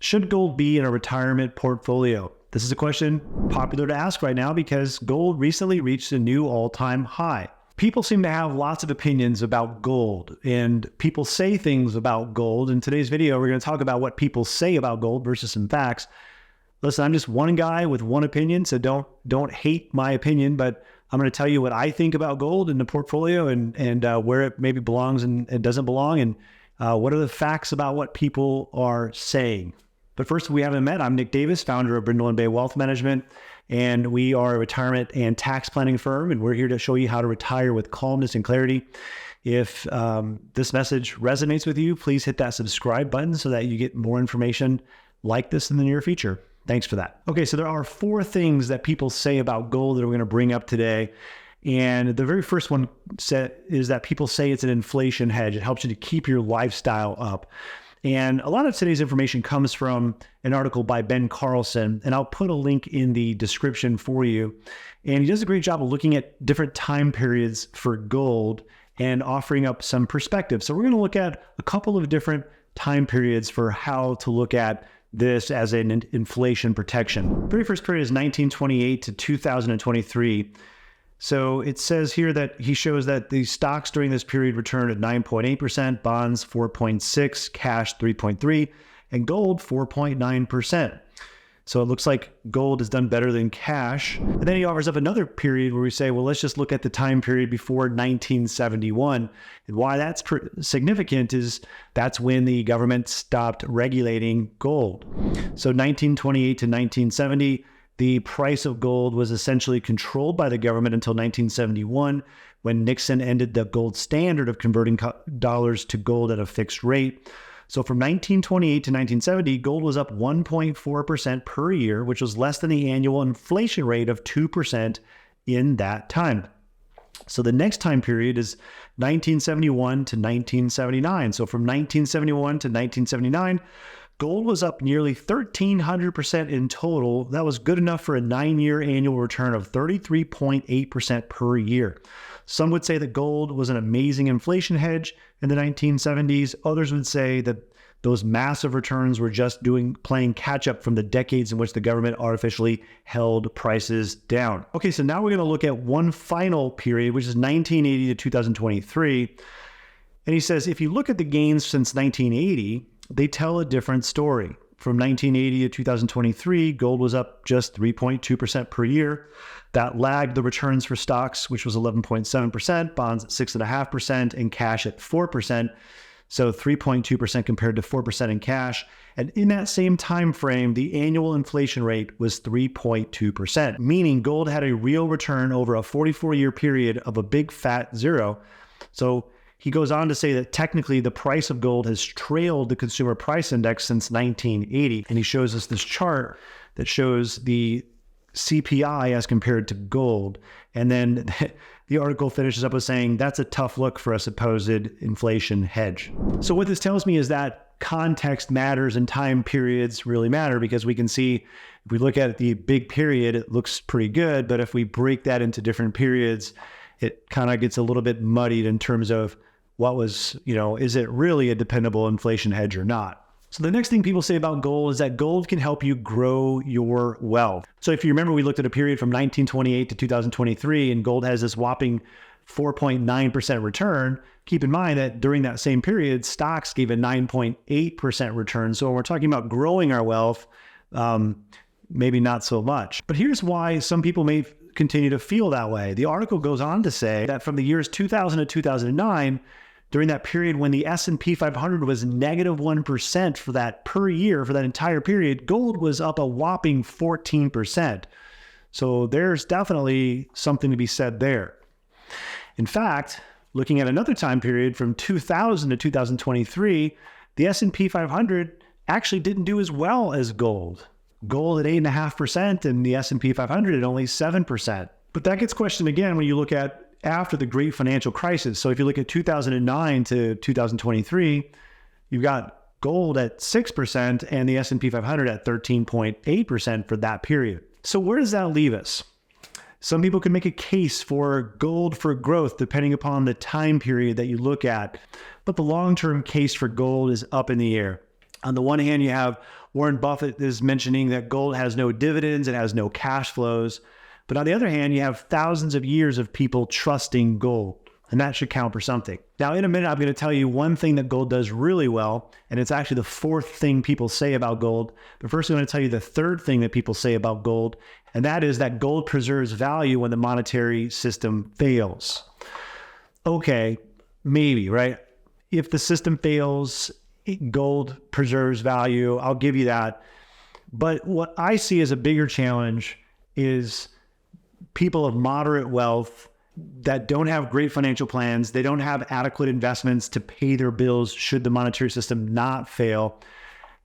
Should gold be in a retirement portfolio? This is a question popular to ask right now because gold recently reached a new all-time high. People seem to have lots of opinions about gold, and people say things about gold. In today's video, we're going to talk about what people say about gold versus some facts. Listen, I'm just one guy with one opinion, so don't hate my opinion, but I'm going to tell you what I think about gold in the portfolio and where it maybe belongs and doesn't belong, and what are the facts about what people are saying. But first, if we haven't met, I'm Nick Davis, founder of Brindle Bay Wealth Management, and we are a retirement and tax planning firm, and we're here to show you how to retire with calmness and clarity. If this message resonates with you, please hit that subscribe button so that you get more information like this in the near future. Thanks for that. Okay, so there are 4 things that people say about gold that we're going to bring up today. And the very first one is that people say it's an inflation hedge. It helps you to keep your lifestyle up. And a lot of today's information comes from an article by Ben Carlson, and I'll put a link in the description for you. And he does a great job of looking at different time periods for gold and offering up some perspective. So we're going to look at a couple of different time periods for how to look at this as an inflation protection. The very first period is 1928 to 2023. So it says here that he shows that the stocks during this period returned at 9.8%, bonds 4.6%, cash 3.3%, and gold 4.9%. So it looks like gold has done better than cash. And then he offers up another period where we say, well, let's just look at the time period before 1971. And why that's significant is that's when the government stopped regulating gold. So 1928 to 1970, the price of gold was essentially controlled by the government until 1971, when Nixon ended the gold standard of converting dollars to gold at a fixed rate. So from 1928 to 1970, gold was up 1.4% per year, which was less than the annual inflation rate of 2% in that time. So the next time period is 1971 to 1979. So from 1971 to 1979, gold was up nearly 1,300% in total. That was good enough for a 9-year annual return of 33.8% per year. Some would say that gold was an amazing inflation hedge in the 1970s. Others would say that those massive returns were just playing catch up from the decades in which the government artificially held prices down. Okay, so now we're going to look at one final period, which is 1980 to 2023. And he says, if you look at the gains since 1980, they tell a different story. From 1980 to 2023, gold was up just 3.2% per year. That lagged the returns for stocks, which was 11.7%, bonds at 6.5%, and cash at 4%. So 3.2% compared to 4% in cash. And in that same time frame, the annual inflation rate was 3.2%, meaning gold had a real return over a 44-year period of a big fat zero. So he goes on to say that technically the price of gold has trailed the consumer price index since 1980. And he shows us this chart that shows the CPI as compared to gold. And then the article finishes up with saying that's a tough look for a supposed inflation hedge. So what this tells me is that context matters and time periods really matter, because we can see if we look at the big period, it looks pretty good. But if we break that into different periods, it kind of gets a little bit muddied in terms of what was, is it really a dependable inflation hedge or not? So the next thing people say about gold is that gold can help you grow your wealth. So if you remember, we looked at a period from 1928 to 2023, and gold has this whopping 4.9% return. Keep in mind that during that same period, stocks gave a 9.8% return. So when we're talking about growing our wealth, maybe not so much. But here's why some people may continue to feel that way. The article goes on to say that from the years 2000 to 2009, during that period when the S&P 500 was negative 1% for that per year, for that entire period, gold was up a whopping 14%. So there's definitely something to be said there. In fact, looking at another time period from 2000 to 2023, the S&P 500 actually didn't do as well as gold. Gold at 8.5% and the S&P 500 at only 7%. But that gets questioned again when you look at after the great financial crisis. So if you look at 2009 to 2023, you've got gold at 6% and the S&P 500 at 13.8% for that period. So where does that leave us? Some people can make a case for gold for growth depending upon the time period that you look at, but the long-term case for gold is up in the air. On the one hand, you have Warren Buffett is mentioning that gold has no dividends, it has no cash flows. But on the other hand, you have thousands of years of people trusting gold, and that should count for something. Now, in a minute, I'm going to tell you one thing that gold does really well, and it's actually the fourth thing people say about gold. But first, I'm going to tell you the third thing that people say about gold, and that is that gold preserves value when the monetary system fails. Okay, maybe, right? If the system fails, gold preserves value. I'll give you that. But what I see as a bigger challenge is people of moderate wealth that don't have great financial plans. They don't have adequate investments to pay their bills should the monetary system not fail.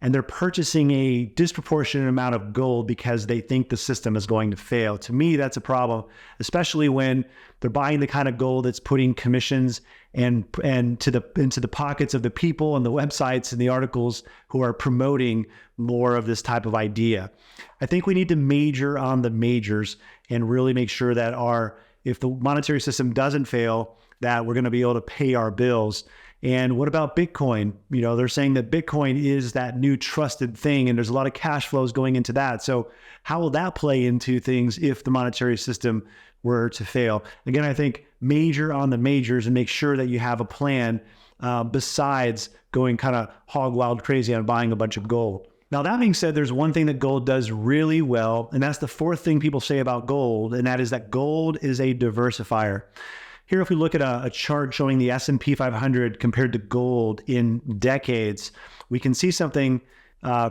And they're purchasing a disproportionate amount of gold because they think the system is going to fail. To me, that's a problem, especially when they're buying the kind of gold that's putting commissions and into the pockets of the people and the websites and the articles who are promoting more of this type of idea. I think we need to major on the majors and really make sure that if the monetary system doesn't fail, that we're going to be able to pay our bills. And what about Bitcoin? They're saying that Bitcoin is that new trusted thing, and there's a lot of cash flows going into that. So how will that play into things if the monetary system were to fail? Again, I think major on the majors and make sure that you have a plan besides going kind of hog wild crazy on buying a bunch of gold. Now, that being said, there's one thing that gold does really well, and that's the fourth thing people say about gold, and that is that gold is a diversifier. Here, if we look at a chart showing the S&P 500 compared to gold in decades, we can see something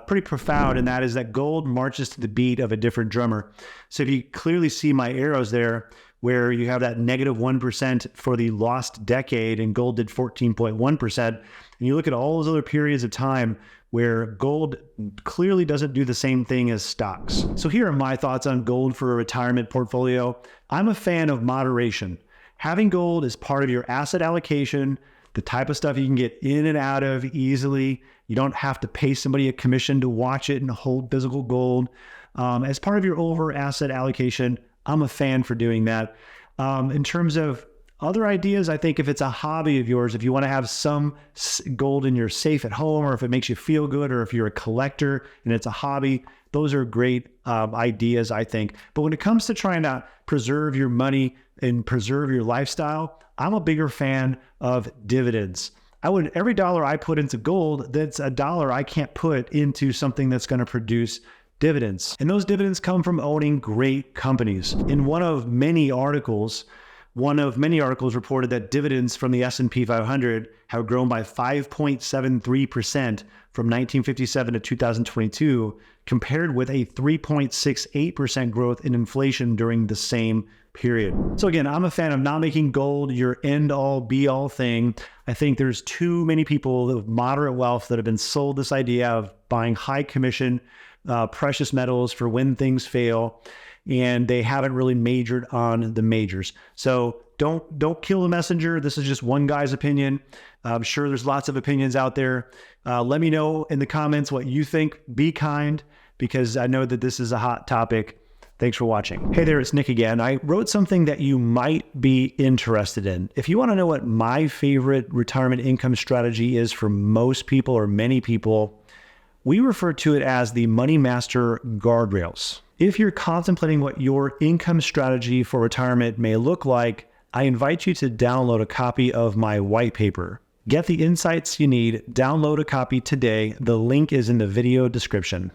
pretty profound, and that is that gold marches to the beat of a different drummer. So if you clearly see my arrows there, where you have that negative 1% for the lost decade, and gold did 14.1%, and you look at all those other periods of time where gold clearly doesn't do the same thing as stocks. So here are my thoughts on gold for a retirement portfolio. I'm a fan of moderation. Having gold as part of your asset allocation, the type of stuff you can get in and out of easily. You don't have to pay somebody a commission to watch it and hold physical gold. As part of your over asset allocation, I'm a fan for doing that. In terms of other ideas, I think if it's a hobby of yours, if you want to have some gold in your safe at home, or if it makes you feel good, or if you're a collector and it's a hobby, those are great ideas, I think. But when it comes to trying to preserve your money and preserve your lifestyle, I'm a bigger fan of dividends. Every dollar I put into gold, that's a dollar I can't put into something that's going to produce dividends. And those dividends come from owning great companies. In one of many articles reported that dividends from the S&P 500 have grown by 5.73% from 1957 to 2022, compared with a 3.68% growth in inflation during the same period. So again, I'm a fan of not making gold your end-all, be-all thing. I think there's too many people of moderate wealth that have been sold this idea of buying high commission precious metals for when things fail, and they haven't really majored on the majors. So don't kill the messenger. This is just one guy's opinion. I'm sure there's lots of opinions out there. Let me know in the comments what you think. Be kind, because I know that this is a hot topic. Thanks for watching. Hey there, it's Nick again. I wrote something that you might be interested in. If you want to know what my favorite retirement income strategy is for most people, or many people, we refer to it as the Money Master Guardrails. If you're contemplating what your income strategy for retirement may look like, I invite you to download a copy of my white paper. Get the insights you need. Download a copy today. The link is in the video description.